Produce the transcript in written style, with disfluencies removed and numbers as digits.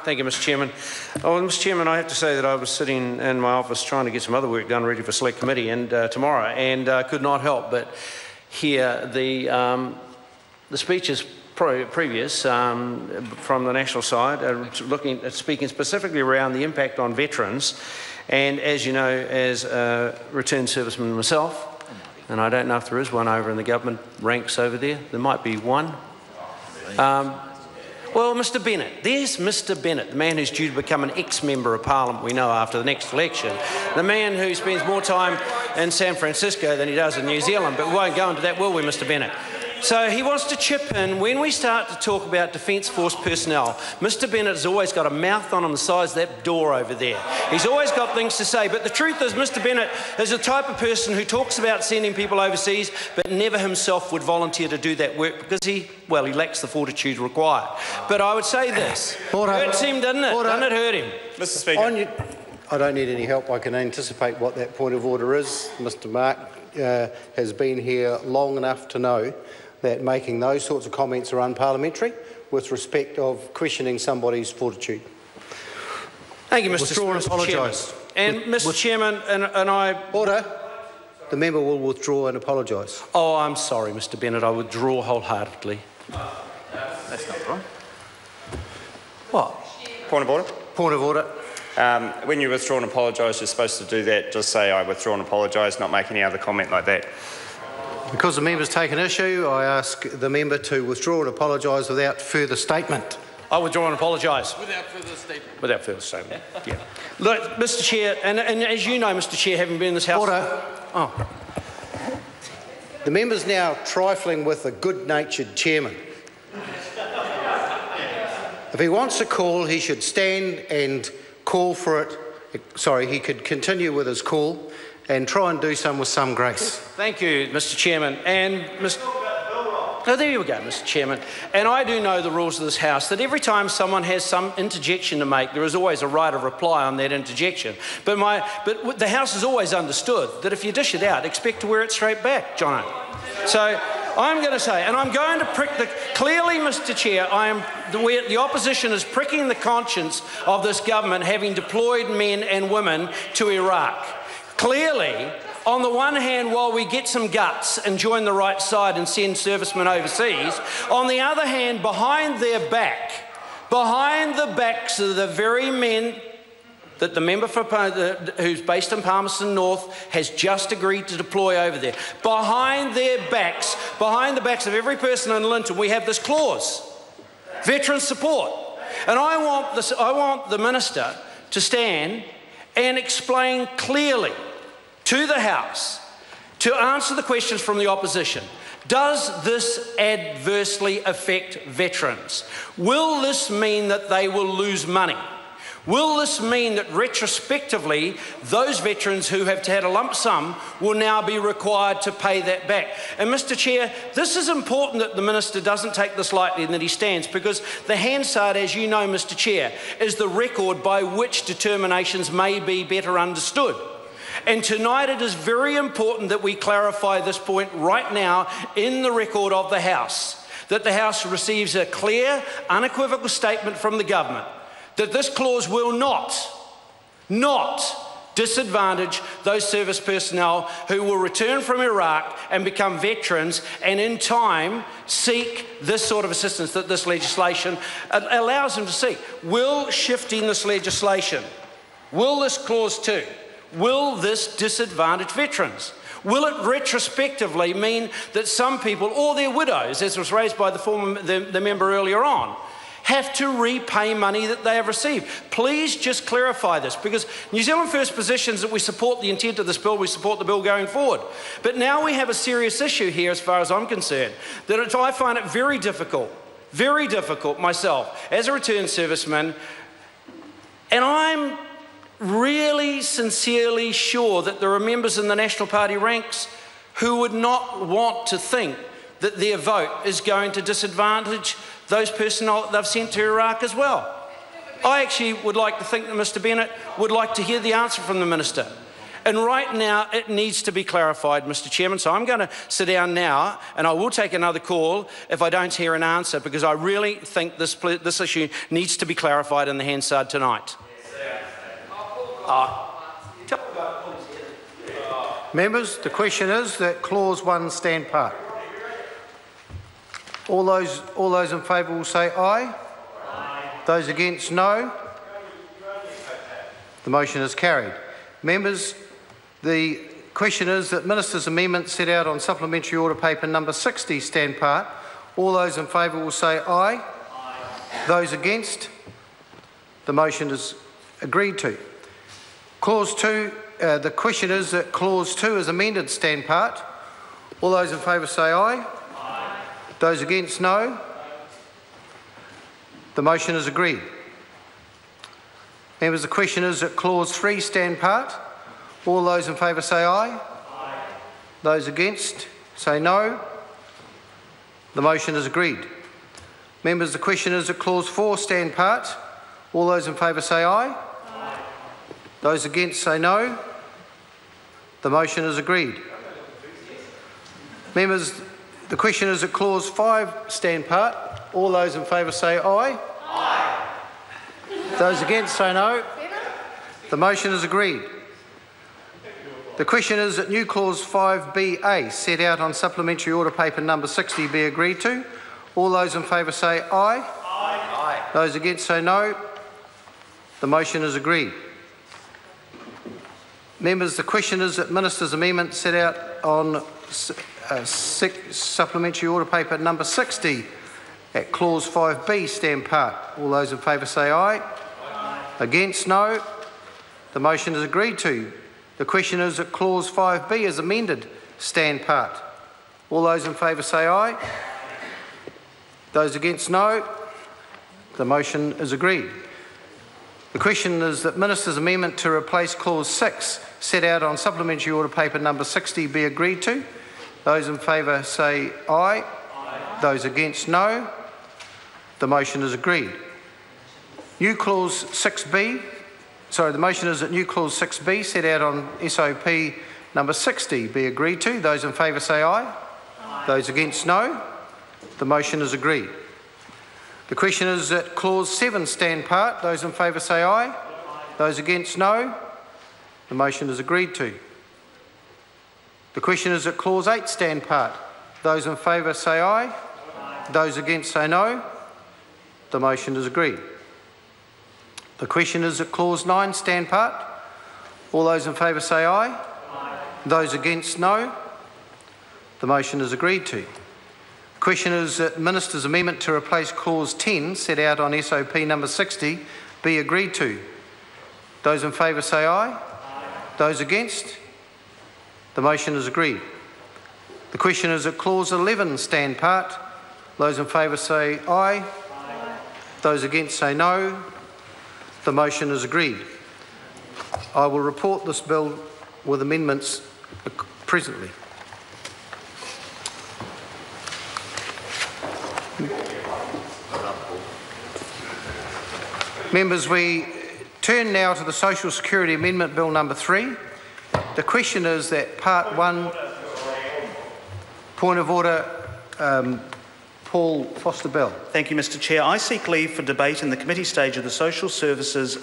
Thank you, Mr Chairman. Oh, Mr Chairman, I have to say that I was sitting in my office trying to get some other work done ready for Select Committee and tomorrow, and could not help but hear the speeches previous from the national side, speaking specifically around the impact on veterans. And as you know, as a returned serviceman myself, and I don't know if there is one over in the government ranks over there. There might be one. Well, Mr Bennett. There's Mr Bennett, the man who's due to become an ex-member of Parliament, we know, after the next election. The man who spends more time in San Francisco than he does in New Zealand. But we won't go into that, will we, Mr Bennett? So he wants to chip in when we start to talk about Defence Force personnel. Mr Bennett has always got a mouth on the size of that door over there. He's always got things to say, but the truth is Mr Bennett is the type of person who talks about sending people overseas but never himself would volunteer to do that work because he lacks the fortitude required. But I would say this, hurts him, doesn't it? Doesn't it hurt him? Mr Speaker. I don't need any help. I can anticipate what that point of order is. Mr Mark has been here long enough to know that making those sorts of comments are unparliamentary with respect of questioning somebody's fortitude. Thank you, Mr Chairman. Apologise. And Mr Chairman, and I... Order. The member will withdraw and apologise. Oh, I'm sorry, Mr Bennett. I withdraw wholeheartedly. That's not wrong. What? Point of order. Point of order. When you withdraw and apologise, you're supposed to do that. Just say, I withdraw and apologise, not make any other comment like that. Because the member's taken issue, I ask the member to withdraw and apologise without further statement. I withdraw and apologise. Without further statement. Without further statement, yeah. Look, Mr Chair, and as you know, Mr Chair, having been in this House... Order. Oh. The member's now trifling with a good-natured chairman. If he wants to call, he should stand and call for it. Sorry, he could continue with his call and try and do so with some grace. Thank you, Mr Chairman. And Mr... Oh, there you go, Mr Chairman. And I do know the rules of this House, that every time someone has some interjection to make, there is always a right of reply on that interjection. But the House has always understood that if you dish it out, expect to wear it straight back, Jono. So I'm going to say, and I'm going to prick the... Clearly, Mr Chair, the opposition is pricking the conscience of this government having deployed men and women to Iraq. Clearly, on the one hand, while we get some guts and join the right side and send servicemen overseas, on the other hand, behind the backs of the very men that the member for who's based in Palmerston North has just agreed to deploy over there, behind the backs of every person in Linton, we have this clause, veteran support. And I want the minister to stand and explain clearly to the House, to answer the questions from the opposition. Does this adversely affect veterans? Will this mean that they will lose money? Will this mean that retrospectively those veterans who have had a lump sum will now be required to pay that back? And Mr Chair, this is important that the Minister doesn't take this lightly and that he stands, because the Hansard, as you know, Mr Chair, is the record by which determinations may be better understood. And tonight it is very important that we clarify this point right now in the record of the House, that the House receives a clear, unequivocal statement from the government that this clause will not disadvantage those service personnel who will return from Iraq and become veterans and in time seek this sort of assistance that this legislation allows them to seek. Will shifting this legislation, will this clause 2, will this disadvantage veterans? Will it retrospectively mean that some people, or their widows, as was raised by the member earlier on, have to repay money that they have received? Please just clarify this, because New Zealand First positions that we support the intent of this bill, we support the bill going forward. But now we have a serious issue here as far as I'm concerned, that I find it very difficult myself as a returned serviceman, and I'm really sincerely sure that there are members in the National Party ranks who would not want to think that their vote is going to disadvantage those personnel that they've sent to Iraq as well. I actually would like to think that Mr Bennett would like to hear the answer from the Minister. And right now, it needs to be clarified, Mr. Chairman. So I'm going to sit down now, and I will take another call if I don't hear an answer, because I really think this issue needs to be clarified in the Hansard tonight. Members, the question is that Clause 1 stand part. All those in favour will say aye. Aye. Those against, no. The motion is carried. Members, the question is that Minister's amendment set out on supplementary order paper number 60 stand part. All those in favour will say aye. Aye. Those against, the motion is agreed to. Clause 2, the question is that Clause 2 is amended stand part. All those in favour say aye. Aye. Those against, no. The motion is agreed. Members, the question is that Clause 3 stand part. All those in favour say aye. Aye. Those against say no. The motion is agreed. Members, the question is that Clause 4 stand part. All those in favour say aye. Aye. Those against say no. The motion is agreed. Members, the question is that Clause 5 stand part. All those in favour say aye. Aye. Those against say no. The motion is agreed. The question is that new Clause 5BA set out on supplementary order paper number 60 be agreed to. All those in favour say aye. Aye. Those against say no. The motion is agreed. Members, the question is that Minister's amendment set out on supplementary order paper number 60 at Clause 5B stand part. All those in favour say aye. Aye. Against, no. The motion is agreed to. The question is that Clause 5B is amended stand part. All those in favour say aye. Those against, no. The motion is agreed. The question is that Minister's amendment to replace Clause 6 set out on supplementary order paper number 60 be agreed to. Those in favour say aye. Aye. Those against, no. The motion is agreed. New Clause 6B, the motion is that new Clause 6B set out on SOP number 60 be agreed to. Those in favour say aye. Aye. Those against, no. The motion is agreed. The question is that Clause 7 stand part. Those in favour say aye. Aye. Those against, no. The motion is agreed to. The question is that Clause 8 stand part. Those in favour say aye. Aye. Those against say no. The motion is agreed. The question is that Clause 9 stand part. All those in favour say aye. Aye. Those against, no. The motion is agreed to. The question is that Minister's amendment to replace Clause 10 set out on SOP number 60 be agreed to. Those in favour say aye. Aye. Those against? The motion is agreed. The question is that Clause 11 stand part. Those in favour say aye. Aye. Those against say no. The motion is agreed. I will report this bill with amendments presently. Members, we turn now to the Social Security Amendment Bill number 3. The question is that Part 1... Point of order, Paul Foster-Bell. Thank you, Mr Chair. I seek leave for debate in the committee stage of the Social Services